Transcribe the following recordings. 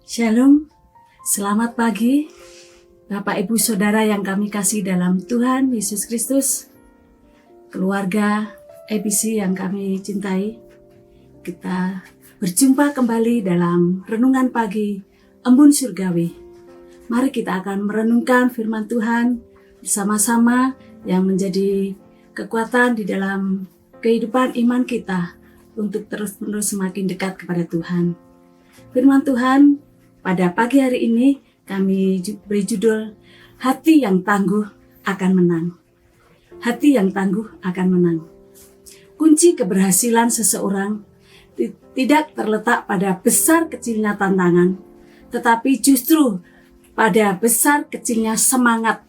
Shalom, selamat pagi Bapak Ibu Saudara yang kami kasih dalam Tuhan Yesus Kristus, keluarga ABC yang kami cintai. Kita berjumpa kembali dalam Renungan Pagi Embun Surgawi. Mari kita akan merenungkan firman Tuhan bersama-sama yang menjadi kekuatan di dalam kehidupan iman kita untuk terus-menerus semakin dekat kepada Tuhan. Firman Tuhan pada pagi hari ini kami beri judul Hati yang tangguh akan menang. Hati yang tangguh akan menang. Kunci keberhasilan seseorang tidak terletak pada besar kecilnya tantangan, tetapi justru pada besar kecilnya semangat.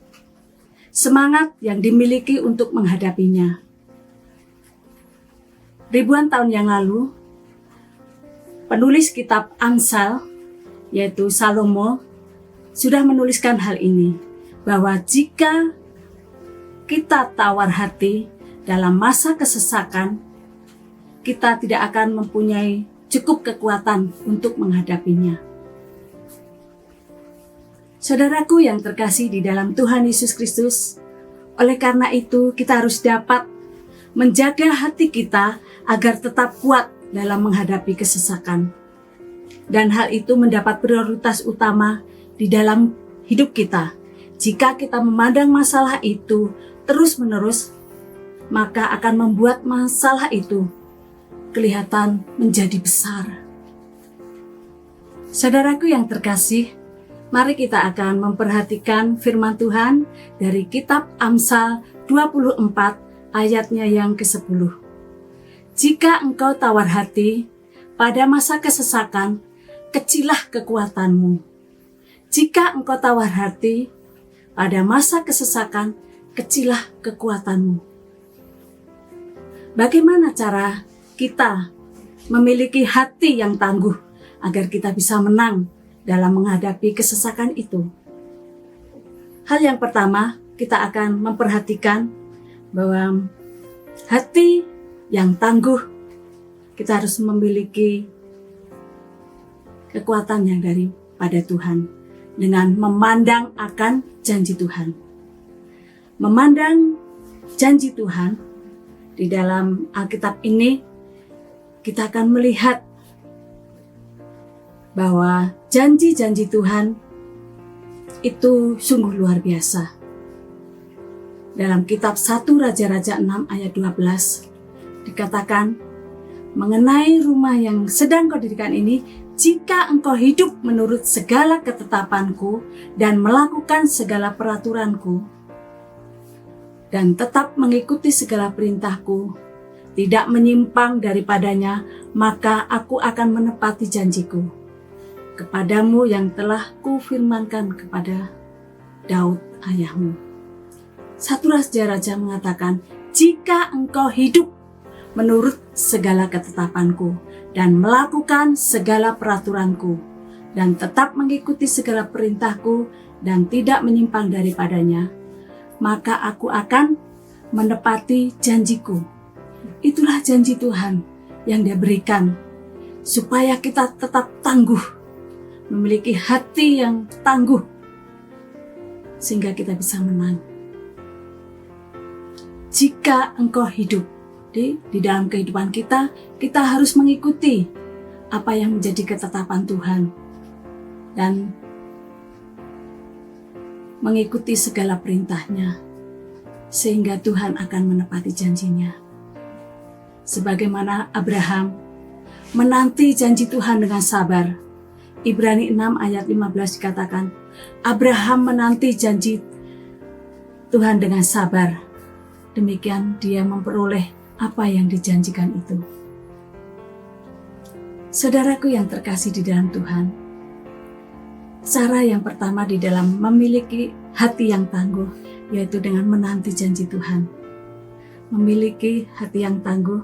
Semangat yang dimiliki untuk menghadapinya. Ribuan tahun yang lalu, penulis kitab Amsal yaitu Salomo sudah menuliskan hal ini, bahwa jika kita tawar hati dalam masa kesesakan, kita tidak akan mempunyai cukup kekuatan untuk menghadapinya. Saudaraku yang terkasih di dalam Tuhan Yesus Kristus, oleh karena itu kita harus dapat menjaga hati kita agar tetap kuat dalam menghadapi kesesakan. Dan hal itu mendapat prioritas utama di dalam hidup kita. Jika kita memandang masalah itu terus-menerus, maka akan membuat masalah itu kelihatan menjadi besar. Saudaraku yang terkasih, mari kita akan memperhatikan firman Tuhan dari kitab Amsal 24 ayatnya yang ke-10. Jika engkau tawar hati pada masa kesesakan, kecillah kekuatanmu. Jika engkau tawar hati pada masa kesesakan, kecillah kekuatanmu. Bagaimana cara kita memiliki hati yang tangguh agar kita bisa menang dalam menghadapi kesesakan itu? Hal yang pertama, kita akan memperhatikan bahwa hati yang tangguh, kita harus memiliki kekuatan yang daripada Tuhan dengan memandang akan janji Tuhan. Memandang janji Tuhan di dalam Alkitab ini, kita akan melihat bahwa janji-janji Tuhan itu sungguh luar biasa. Dalam kitab 1 Raja-Raja 6 ayat 12 dikatakan mengenai rumah yang sedang kau dirikan ini, jika engkau hidup menurut segala ketetapanku dan melakukan segala peraturanku dan tetap mengikuti segala perintahku, tidak menyimpang daripadanya, maka aku akan menepati janjiku kepadamu yang telah kufirmankan kepada Daud ayahmu. 1 Raja-Raja mengatakan, jika engkau hidup menurut segala ketetapanku dan melakukan segala peraturanku dan tetap mengikuti segala perintahku dan tidak menyimpang daripadanya, maka aku akan menepati janjiku. Itulah janji Tuhan yang Dia berikan supaya kita tetap tangguh, memiliki hati yang tangguh sehingga kita bisa menang. Jika engkau hidup di dalam kehidupan kita, kita harus mengikuti apa yang menjadi ketetapan Tuhan dan mengikuti segala perintahnya, sehingga Tuhan akan menepati janjinya. Sebagaimana Abraham menanti janji Tuhan dengan sabar. Ibrani 6 ayat 15 dikatakan, Abraham menanti janji Tuhan dengan sabar. Demikian dia memperoleh apa yang dijanjikan itu. Saudaraku yang terkasih di dalam Tuhan, cara yang pertama di dalam memiliki hati yang tangguh, yaitu dengan menanti janji Tuhan. Memiliki hati yang tangguh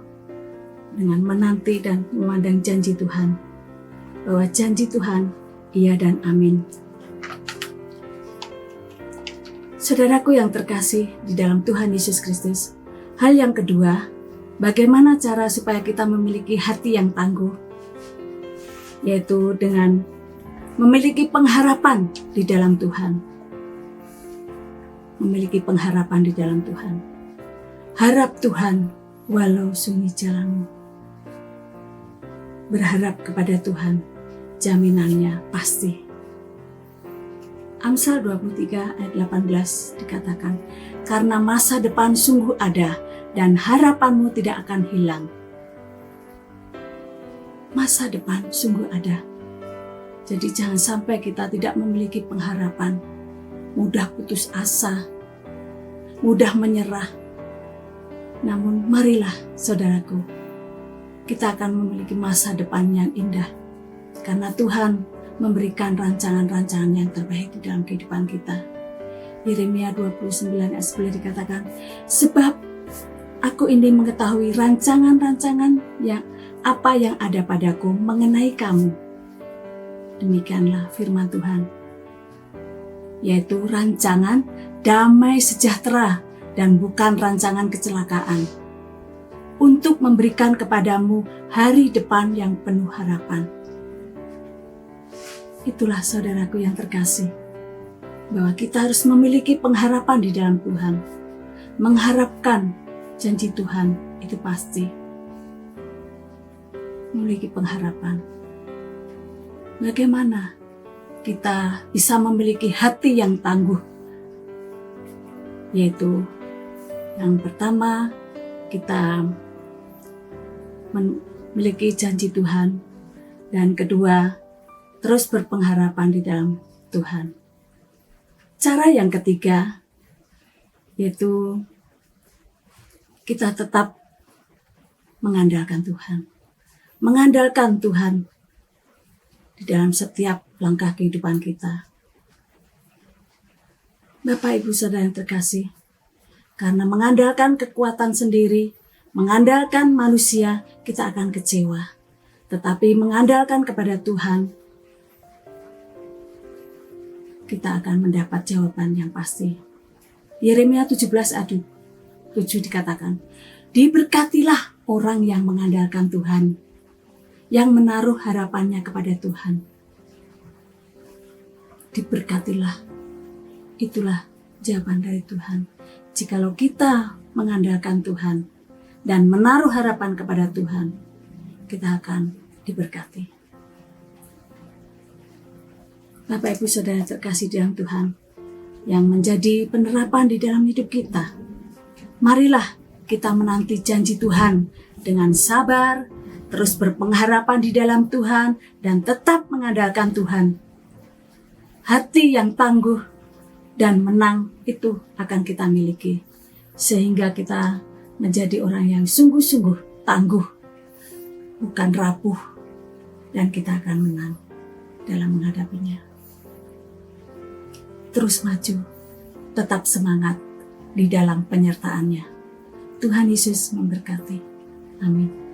dengan menanti dan memandang janji Tuhan, bahwa janji Tuhan iya dan amin. Saudaraku yang terkasih di dalam Tuhan Yesus Kristus, hal yang kedua, bagaimana cara supaya kita memiliki hati yang tangguh? Yaitu dengan memiliki pengharapan di dalam Tuhan. Memiliki pengharapan di dalam Tuhan. Harap Tuhan walau sunyi jalanmu. Berharap kepada Tuhan, jaminannya pasti. Amsal 23 ayat 18 dikatakan, karena masa depan sungguh ada dan harapanmu tidak akan hilang. Masa depan sungguh ada. Jadi jangan sampai kita tidak memiliki pengharapan, mudah putus asa, mudah menyerah. Namun marilah saudaraku, kita akan memiliki masa depan yang indah. Karena Tuhan memberikan rancangan-rancangan yang terbaik di dalam kehidupan kita. Yeremia 29 ayat 10 dikatakan, sebab aku ingin mengetahui rancangan-rancangan yang apa yang ada padaku mengenai kamu. Demikianlah firman Tuhan, yaitu rancangan damai sejahtera dan bukan rancangan kecelakaan, untuk memberikan kepadamu hari depan yang penuh harapan. Itulah saudaraku yang terkasih, bahwa kita harus memiliki pengharapan di dalam Tuhan. Mengharapkan janji Tuhan itu pasti. Memiliki pengharapan. Bagaimana kita bisa memiliki hati yang tangguh? Yaitu yang pertama, kita memiliki janji Tuhan, dan kedua, terus berpengharapan di dalam Tuhan. Cara yang ketiga, yaitu kita tetap mengandalkan Tuhan. Mengandalkan Tuhan di dalam setiap langkah kehidupan kita. Bapak Ibu Saudara yang terkasih, karena mengandalkan kekuatan sendiri, mengandalkan manusia, kita akan kecewa. Tetapi mengandalkan kepada Tuhan, kita akan mendapat jawaban yang pasti. Yeremia 17 ayat 7 dikatakan, diberkatilah orang yang mengandalkan Tuhan, yang menaruh harapannya kepada Tuhan. Diberkatilah, itulah jawaban dari Tuhan. Jikalau kita mengandalkan Tuhan dan menaruh harapan kepada Tuhan, kita akan diberkati. Bapak Ibu Saudara terkasih dalam Tuhan, yang menjadi penerapan di dalam hidup kita, marilah kita menanti janji Tuhan dengan sabar, terus berpengharapan di dalam Tuhan, dan tetap mengandalkan Tuhan. Hati yang tangguh dan menang itu akan kita miliki, sehingga kita menjadi orang yang sungguh-sungguh tangguh, bukan rapuh, dan kita akan menang dalam menghadapinya. Terus maju, tetap semangat di dalam penyertaannya. Tuhan Yesus memberkati. Amin.